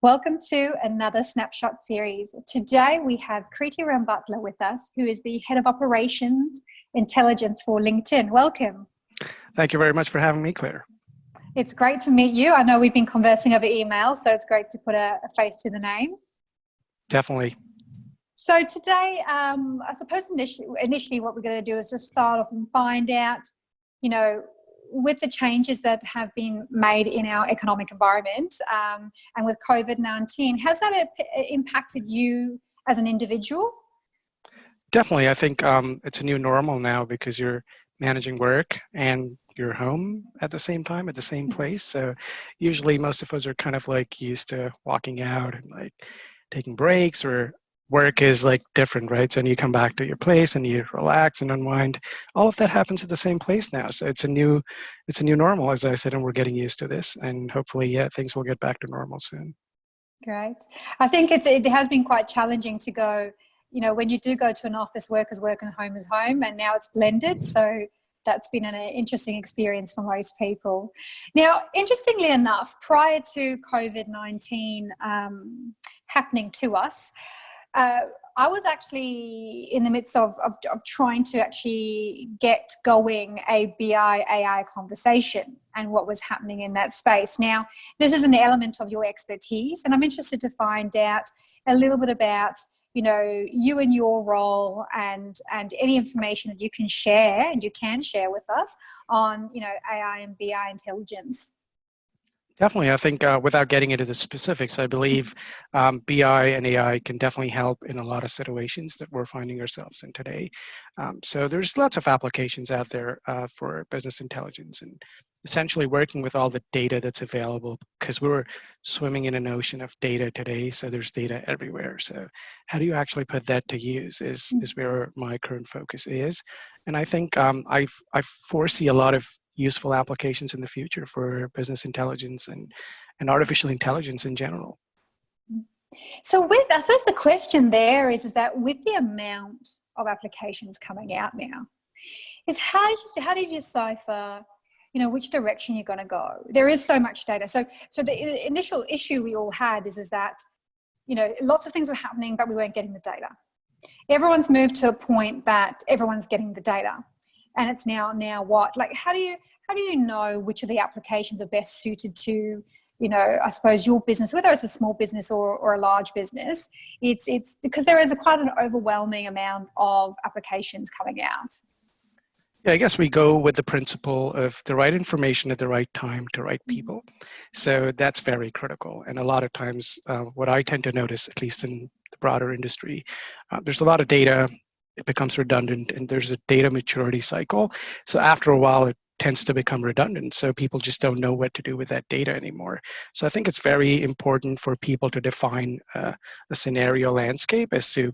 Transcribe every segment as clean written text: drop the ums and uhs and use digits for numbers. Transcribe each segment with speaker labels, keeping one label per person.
Speaker 1: Welcome to another Snapshot series. Today we have Kiriti Rambhatla with us, who is the Head of Operations Intelligence for LinkedIn. Welcome.
Speaker 2: Thank you very much for having me, Claire.
Speaker 1: It's great to meet you. I know we've been conversing over email, so it's great to put a face to the name.
Speaker 2: Definitely.
Speaker 1: So today, I suppose initially what we're going to do is just start off and find out, with the changes that have been made in our economic environment and with COVID-19, has that impacted you as an individual?
Speaker 2: Definitely. I think it's a new normal now because you're managing work and you're home at the same time, at the same place. So usually most of us are kind of like used to walking out and like taking breaks, or work is like different, right? So when you come back to your place and you relax and unwind, all of that happens at the same place now. So it's a new normal, as I said, and we're getting used to this. And hopefully, things will get back to normal soon.
Speaker 1: Great. I think it has been quite challenging to go, when you do go to an office, work is work and home is home, and now it's blended. So that's been an interesting experience for most people. Now, interestingly enough, prior to COVID-19 happening to us, I was actually in the midst of trying to actually get going a BI AI conversation and what was happening in that space. Now, this is an element of your expertise, and I'm interested to find out a little bit about, you and your role and any information that you can share with us on, AI and BI intelligence.
Speaker 2: Definitely. I think without getting into the specifics, I believe BI and AI can definitely help in a lot of situations that we're finding ourselves in today. So there's lots of applications out there for business intelligence and essentially working with all the data that's available, because we're swimming in an ocean of data today. So there's data everywhere. So how do you actually put that to use is where my current focus is. And I think I foresee a lot of useful applications in the future for business intelligence and artificial intelligence in general.
Speaker 1: So I suppose the question there is that with the amount of applications coming out now, is how do you decipher, which direction you're going to go? There is so much data. So the initial issue we all had is that, lots of things were happening, but we weren't getting the data. Everyone's moved to a point that everyone's getting the data. And it's now what? Like, how do you know which of the applications are best suited to, I suppose your business, whether it's a small business or a large business? It's because there is quite an overwhelming amount of applications coming out.
Speaker 2: Yeah, I guess we go with the principle of the right information at the right time to right people. So that's very critical. And a lot of times what I tend to notice, at least in the broader industry, there's a lot of data. It becomes redundant, and there's a data maturity cycle. So after a while, it tends to become redundant. So people just don't know what to do with that data anymore. So I think it's very important for people to define a scenario landscape as to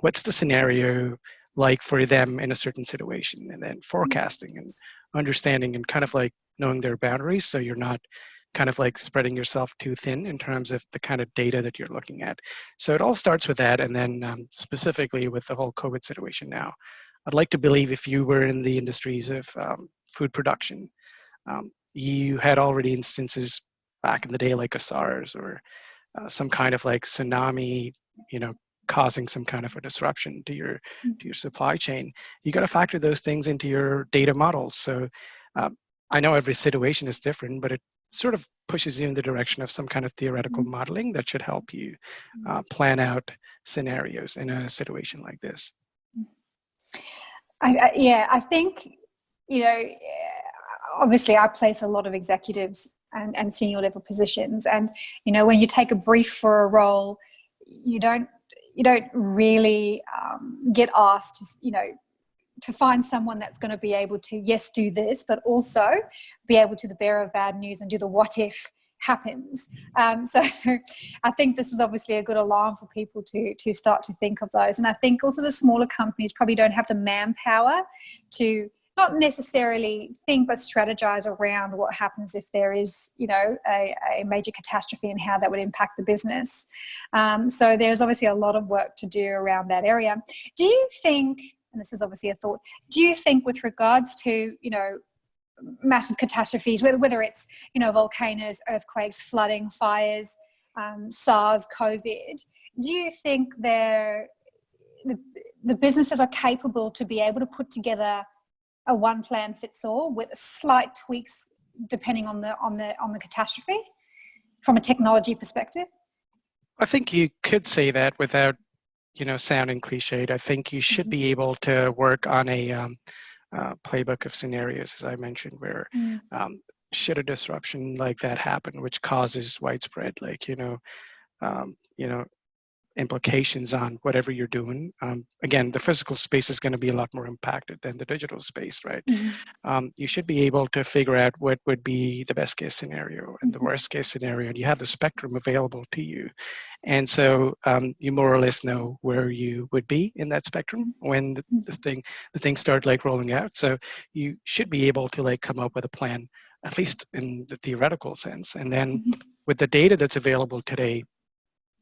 Speaker 2: what's the scenario like for them in a certain situation, and then forecasting and understanding and kind of like knowing their boundaries. So you're not kind of like spreading yourself too thin in terms of the kind of data that you're looking at. So it all starts with that. And then specifically with the whole COVID situation now, I'd like to believe if you were in the industries of food production, you had already instances back in the day like a SARS or some kind of like tsunami, causing some kind of a disruption to your supply chain. You got to factor those things into your data models. So I know every situation is different, but it sort of pushes you in the direction of some kind of theoretical modeling that should help you plan out scenarios in a situation like this.
Speaker 1: I think, obviously I place a lot of executives and senior level positions, and, when you take a brief for a role, you don't really get asked, to find someone that's going to be able to, yes, do this, but also be able to the bearer of bad news and do the what if happens. So I think this is obviously a good alarm for people to start to think of those. And I think also the smaller companies probably don't have the manpower to not necessarily think, but strategize around what happens if there is, a major catastrophe and how that would impact the business. So there's obviously a lot of work to do around that area. Do you think, and this is obviously a thought, do you think with regards to, massive catastrophes, whether it's, volcanoes, earthquakes, flooding, fires, SARS, COVID, do you think the businesses are capable to be able to put together a one plan fits all with slight tweaks depending on the catastrophe from a technology perspective?
Speaker 2: I think you could say that without, sounding cliched. I think you should be able to work on a playbook of scenarios, as I mentioned, where should a disruption like that happen, which causes widespread, um, you know, implications on whatever you're doing. Again, the physical space is going to be a lot more impacted than the digital space, right? You should be able to figure out what would be the best case scenario and the worst case scenario, and you have the spectrum available to you. And so you more or less know where you would be in that spectrum when the thing started rolling out. So you should be able to come up with a plan, at least in the theoretical sense. And then with the data that's available today,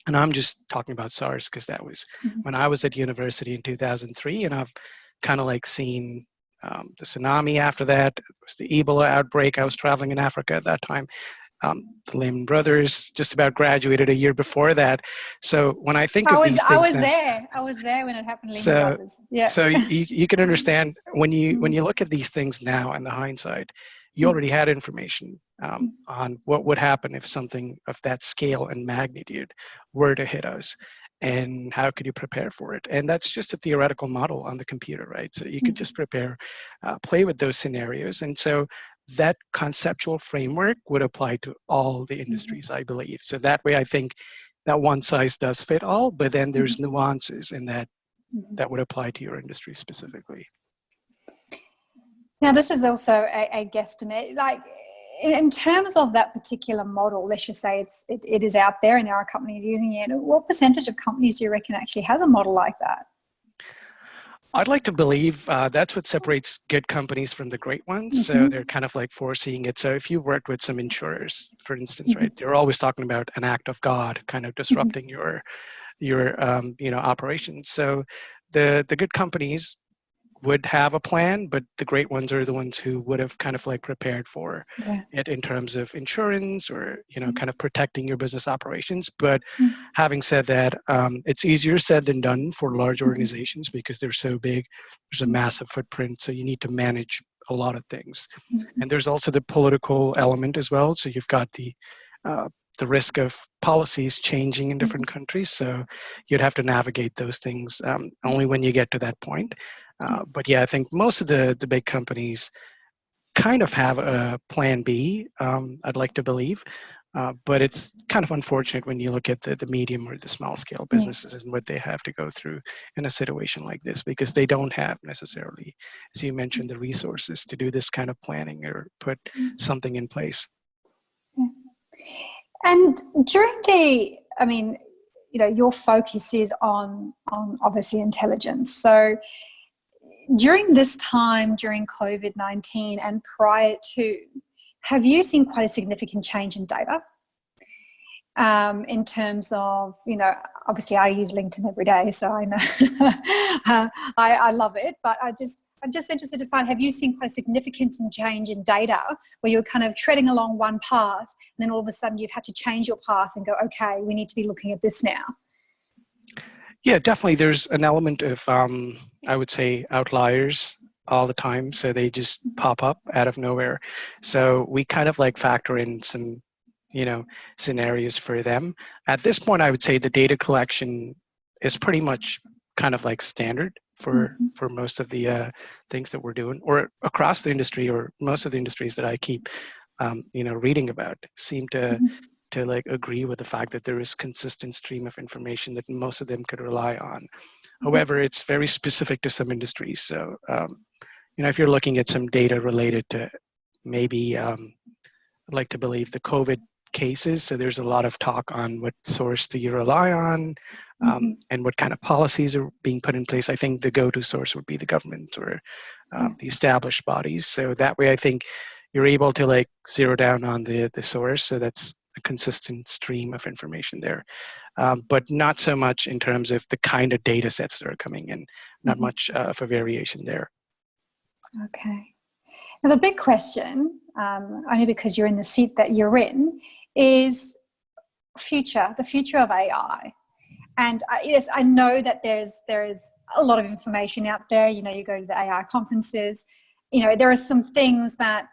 Speaker 2: and I'm just talking about SARS because that was when I was at university in 2003, and I've kind of seen the tsunami after that. It was the Ebola outbreak. I was traveling in Africa at that time. The Lehman Brothers just about graduated a year before that. So when I think of these things,
Speaker 1: I was there when it happened. Lehman Brothers. Yeah.
Speaker 2: So you can understand when you look at these things now in the hindsight, you already had information on what would happen if something of that scale and magnitude were to hit us, and how could you prepare for it. And that's just a theoretical model on the computer, right? So you could just prepare, play with those scenarios. And so that conceptual framework would apply to all the industries, I believe. So that way I think that one size does fit all, but then there's nuances in that would apply to your industry specifically.
Speaker 1: Now, this is also a guesstimate. In terms of that particular model, let's just say it is out there and there are companies using it. What percentage of companies do you reckon actually has a model like that?
Speaker 2: I'd like to believe that's what separates good companies from the great ones. So they're kind of foreseeing it. So if you worked with some insurers, for instance, right, they're always talking about an act of God kind of disrupting your operations. So the good companies would have a plan, but the great ones are the ones who would have kind of prepared for it in terms of insurance or kind of protecting your business operations. But having said that, it's easier said than done for large organizations because they're so big. There's a massive footprint, so you need to manage a lot of things. And there's also the political element as well. So you've got the risk of policies changing in different countries. So you'd have to navigate those things only when you get to that point. But yeah, I think most of the big companies kind of have a plan B, I'd like to believe. But it's kind of unfortunate when you look at the medium or the small scale businesses and what they have to go through in a situation like this, because they don't have necessarily, as you mentioned, the resources to do this kind of planning or put something in place.
Speaker 1: And during your focus is on obviously intelligence. So during this time, during COVID-19 and prior to, have you seen quite a significant change in data? In terms of, obviously I use LinkedIn every day, so I know I love it, but I'm just interested to find, have you seen quite a significant change in data where you're kind of treading along one path and then all of a sudden you've had to change your path and go, okay, we need to be looking at this now?
Speaker 2: Yeah, definitely. There's an element of, I would say, outliers all the time. So they just pop up out of nowhere. So we kind of factor in some, scenarios for them. At this point, I would say the data collection is pretty much kind of standard for most of the things that we're doing, or across the industry, or most of the industries that I keep, reading about seem to agree with the fact that there is consistent stream of information that most of them could rely on. However, it's very specific to some industries. So, if you're looking at some data related to maybe, I'd like to believe the COVID cases. So there's a lot of talk on what source do you rely on, and what kind of policies are being put in place. I think the go-to source would be the government or the established bodies. So that way, I think you're able to zero down on the source. So that's a consistent stream of information there, but not so much in terms of the kind of data sets that are coming in, not much of a variation there.
Speaker 1: Okay. Now the big question, only because you're in the seat that you're in, is the future of AI. And yes, I know that there is a lot of information out there. You know, you go to the AI conferences, you know, there are some things that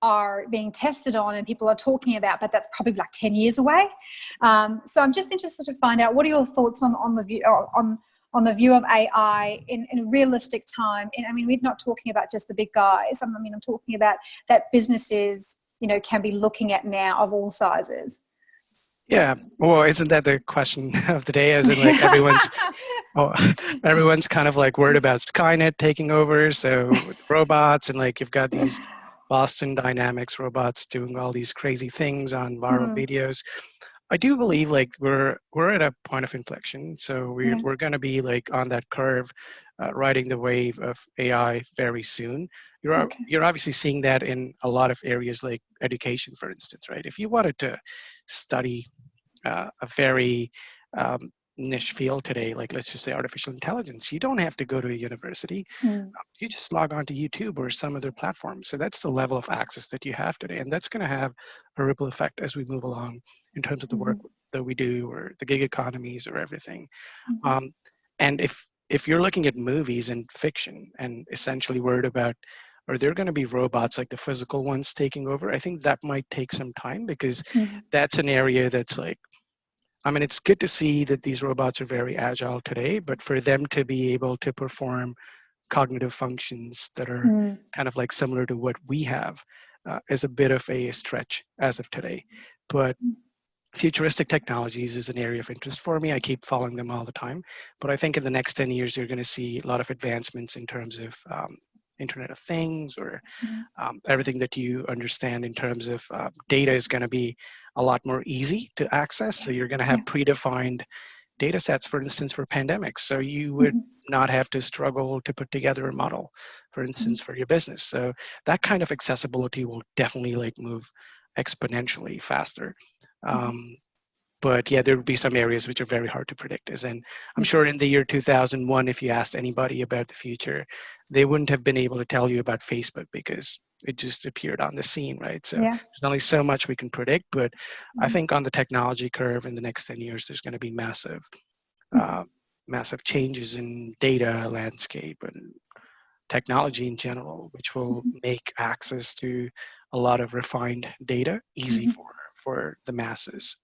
Speaker 1: are being tested on and people are talking about, but that's probably like 10 years away. So I'm just interested to find out, what are your thoughts on the view on the view of AI in realistic time? And I mean, we're not talking about just the big guys. I mean, I'm talking about that businesses, you know, can be looking at now of all sizes.
Speaker 2: Yeah, well, isn't that the question of the day? As in, like, everyone's kind of like worried about Skynet taking over. So with robots, and like you've got these Boston Dynamics robots doing all these crazy things on viral videos. I do believe like we're at a point of inflection. So we're going to be like on that curve, riding the wave of AI very soon. You're obviously seeing that in a lot of areas like education, for instance, right? If you wanted to study a very niche field today, like let's just say artificial intelligence, you don't have to go to a university. You just log on to YouTube or some other platform. So that's the level of access that you have today. And that's going to have a ripple effect as we move along in terms of the work that we do, or the gig economies, or everything. And if you're looking at movies and fiction and essentially worried about, are there going to be robots like the physical ones taking over? I think that might take some time, because that's an area that's like, I mean, it's good to see that these robots are very agile today, but for them to be able to perform cognitive functions that are kind of like similar to what we have is a bit of a stretch as of today. But futuristic technologies is an area of interest for me. I keep following them all the time. But I think in the next 10 years, you're going to see a lot of advancements in terms of Internet of Things, or everything that you understand in terms of data is going to be a lot more easy to access. So you're going to have predefined data sets, for instance, for pandemics. So you would not have to struggle to put together a model, for instance, for your business. So that kind of accessibility will definitely like move exponentially faster. But yeah, there would be some areas which are very hard to predict. As in, I'm sure in the year 2001, if you asked anybody about the future, they wouldn't have been able to tell you about Facebook, because it just appeared on the scene, right? So there's only so much we can predict. But I think on the technology curve in the next 10 years, there's going to be massive, massive changes in data landscape and technology in general, which will make access to a lot of refined data easy for the masses.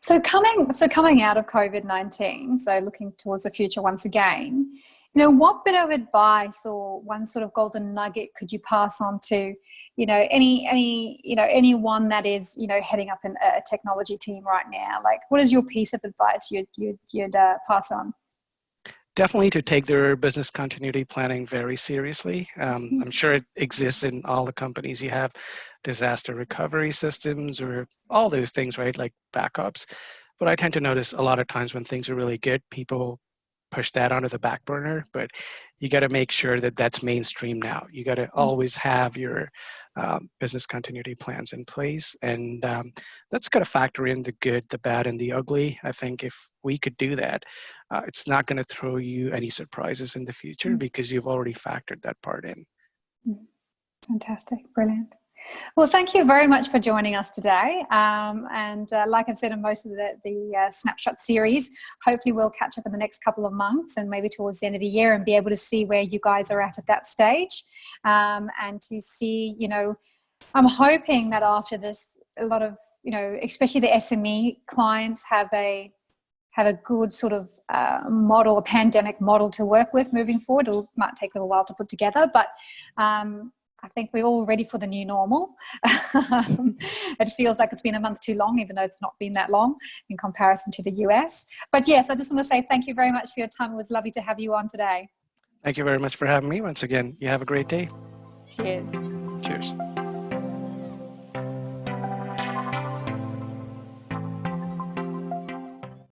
Speaker 1: So coming out of COVID-19, so looking towards the future once again, you know, what bit of advice or one sort of golden nugget could you pass on to, you know, anyone that is, you know, heading up a technology team right now? Like, what is your piece of advice you'd pass on?
Speaker 2: Definitely to take their business continuity planning very seriously. I'm sure it exists in all the companies. You have disaster recovery systems or all those things, right? Like backups. But I tend to notice a lot of times when things are really good, people push that onto the back burner. But you got to make sure that that's mainstream now. You got to always have your business continuity plans in place. And that's got to factor in the good, the bad, and the ugly. I think if we could do that, it's not going to throw you any surprises in the future, because you've already factored that part in.
Speaker 1: Fantastic. Brilliant. Well, thank you very much for joining us today. And like I've said in most of the Snapshot series, hopefully we'll catch up in the next couple of months and maybe towards the end of the year, and be able to see where you guys are at that stage. And to see, you know, I'm hoping that after this, a lot of, you know, especially the SME clients have a good sort of model, a pandemic model to work with moving forward. It might take a little while to put together, but I think we're all ready for the new normal. It feels like it's been a month too long, even though it's not been that long in comparison to the US. But yes, I just want to say thank you very much for your time. It was lovely to have you on today.
Speaker 2: Thank you very much for having me once again. You have a great day.
Speaker 1: Cheers.
Speaker 2: Cheers.